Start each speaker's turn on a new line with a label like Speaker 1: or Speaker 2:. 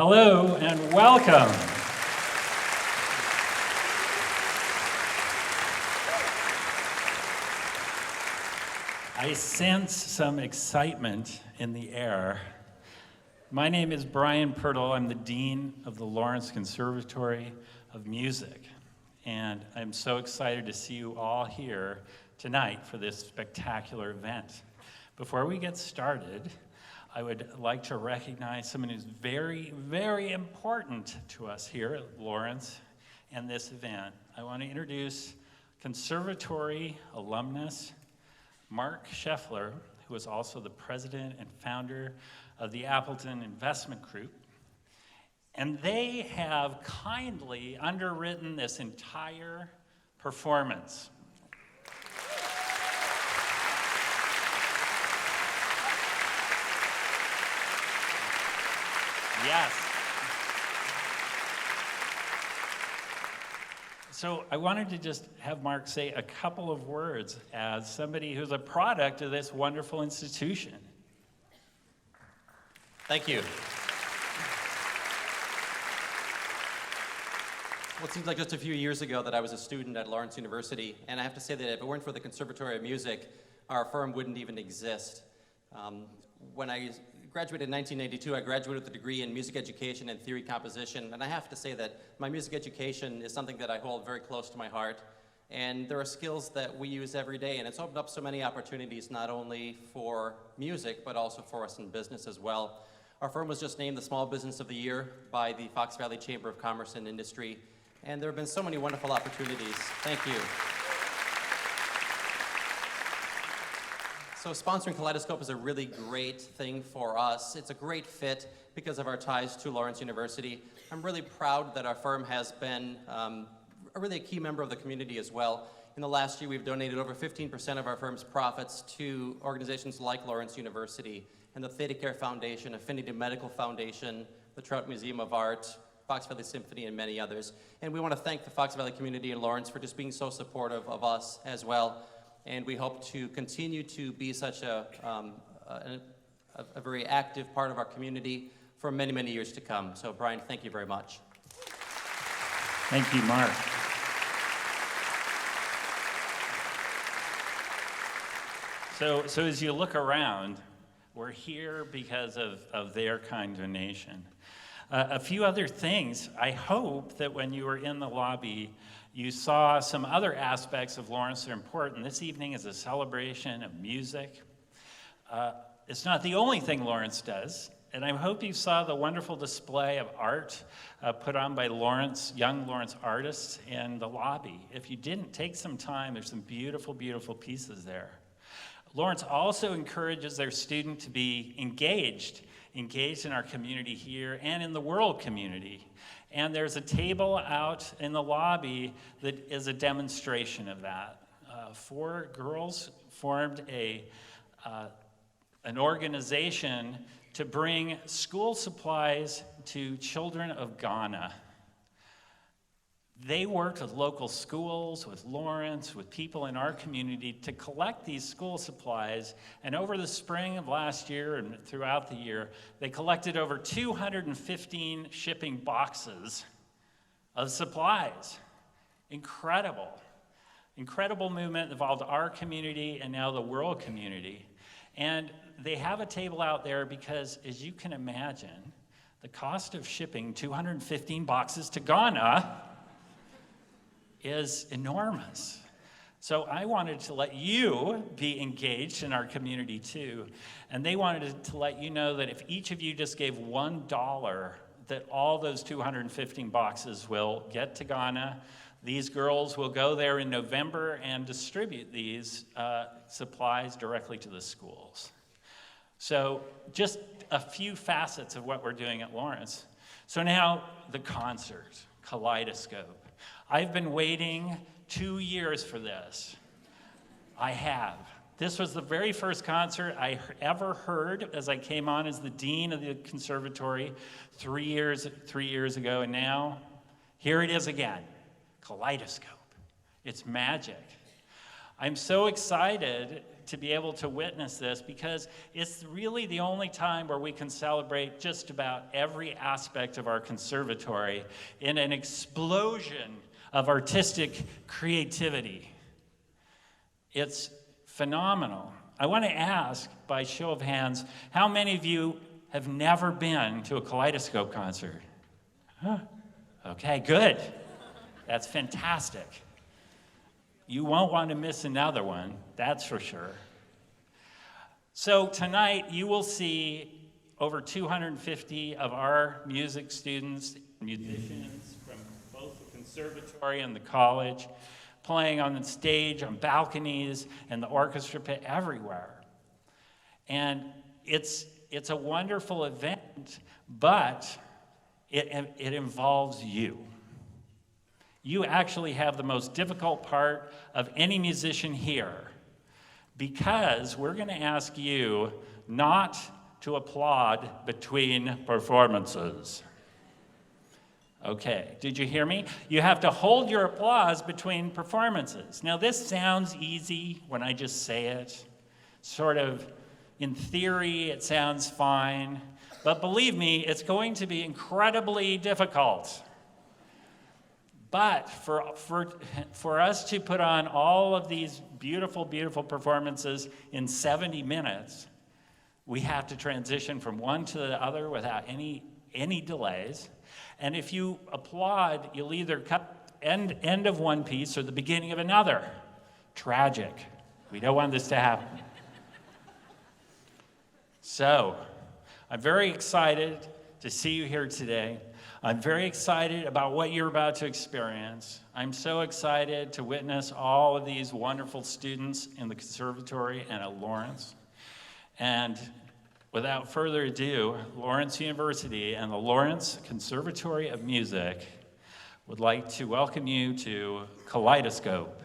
Speaker 1: Hello and welcome. I sense some excitement in the air. My name is Brian Pirtle. I'm the Dean of the Lawrence Conservatory of Music. And I'm so excited to see you all here tonight for this spectacular event. Before we get started, I would like to recognize someone who's very, very important to us here at Lawrence and this event. I want to introduce Conservatory alumnus Mark Scheffler, who is also the president and founder of the Appleton Investment Group. And they have kindly underwritten this entire performance. Yes. So I wanted to just have Mark say a couple of words as somebody who's a product of this wonderful institution.
Speaker 2: Thank you. Well, it seems like just a few years ago that I was a student at Lawrence University, and I have to say that if it weren't for the Conservatory of Music, our firm wouldn't even exist. When I graduated in 1982, I graduated with a degree in music education and theory composition, and I have to say that my music education is something that I hold very close to my heart, and there are skills that we use every day, and it's opened up so many opportunities not only for music, but also for us in business as well. Our firm was just named the Small Business of the Year by the Fox Valley Chamber of Commerce and Industry, and there have been so many wonderful opportunities. Thank you. So sponsoring KSCOPE is a really great thing for us. It's a great fit because of our ties to Lawrence University. I'm really proud that our firm has been really a key member of the community as well. In the last year, we've donated over 15% of our firm's profits to organizations like Lawrence University and the Theta Care Foundation, Affinity Medical Foundation, the Trout Museum of Art, Fox Valley Symphony, and many others. And we want to thank the Fox Valley community in Lawrence for just being so supportive of us as well. And we hope to continue to be such a very active part of our community for many, many years to come. So, Brian, thank you very much.
Speaker 1: Thank you, Mark. So as you look around, we're here because of their kind donation. A few other things. I hope that when you were in the lobby, you saw some other aspects of Lawrence that are important. This evening is a celebration of music. It's not the only thing Lawrence does, and I hope you saw the wonderful display of art put on by young Lawrence artists in the lobby. If you didn't, take some time. There's some beautiful, beautiful pieces there. Lawrence also encourages their students to be engaged in our community here and in the world community. And there's a table out in the lobby that is a demonstration of that. 4 girls formed an organization to bring school supplies to children of Ghana. They worked with local schools, with Lawrence, with people in our community to collect these school supplies. And over the spring of last year and throughout the year, they collected over 215 shipping boxes of supplies. Incredible. Incredible movement involved our community and now the world community. And they have a table out there because, as you can imagine, the cost of shipping 215 boxes to Ghana is enormous. So I wanted to let you be engaged in our community too. And they wanted to let you know that if each of you just gave $1, that all those 215 boxes will get to Ghana. These girls will go there in November and distribute these supplies directly to the schools. So just a few facets of what we're doing at Lawrence. So now the concert, KSCOPE. I've been waiting 2 years for this. I have. This was the very first concert I ever heard as I came on as the dean of the conservatory 3 years ago, and now here it is again, KSCOPE. It's magic. I'm so excited to be able to witness this because it's really the only time where we can celebrate just about every aspect of our conservatory in an explosion of artistic creativity. It's phenomenal. I want to ask, by show of hands, how many of you have never been to a KaleidSCOPE concert? Huh. Okay, good. That's fantastic. You won't want to miss another one, that's for sure. So tonight you will see over 250 of our music students, musicians from both the conservatory and the college, playing on the stage, on balconies, and the orchestra pit, everywhere. And it's a wonderful event, but it involves you. You actually have the most difficult part of any musician here, because we're going to ask you not to applaud between performances. Okay, did you hear me? You have to hold your applause between performances. Now, this sounds easy when I just say it. Sort of, in theory, it sounds fine. But believe me, it's going to be incredibly difficult. But for us to put on all of these beautiful, beautiful performances in 70 minutes, we have to transition from one to the other without any delays. And if you applaud, you'll either cut end of one piece or the beginning of another. Tragic. We don't want this to happen. So, I'm very excited to see you here today. I'm very excited about what you're about to experience. I'm so excited to witness all of these wonderful students in the conservatory and at Lawrence. And without further ado, Lawrence University and the Lawrence Conservatory of Music would like to welcome you to KaleidSCOPE.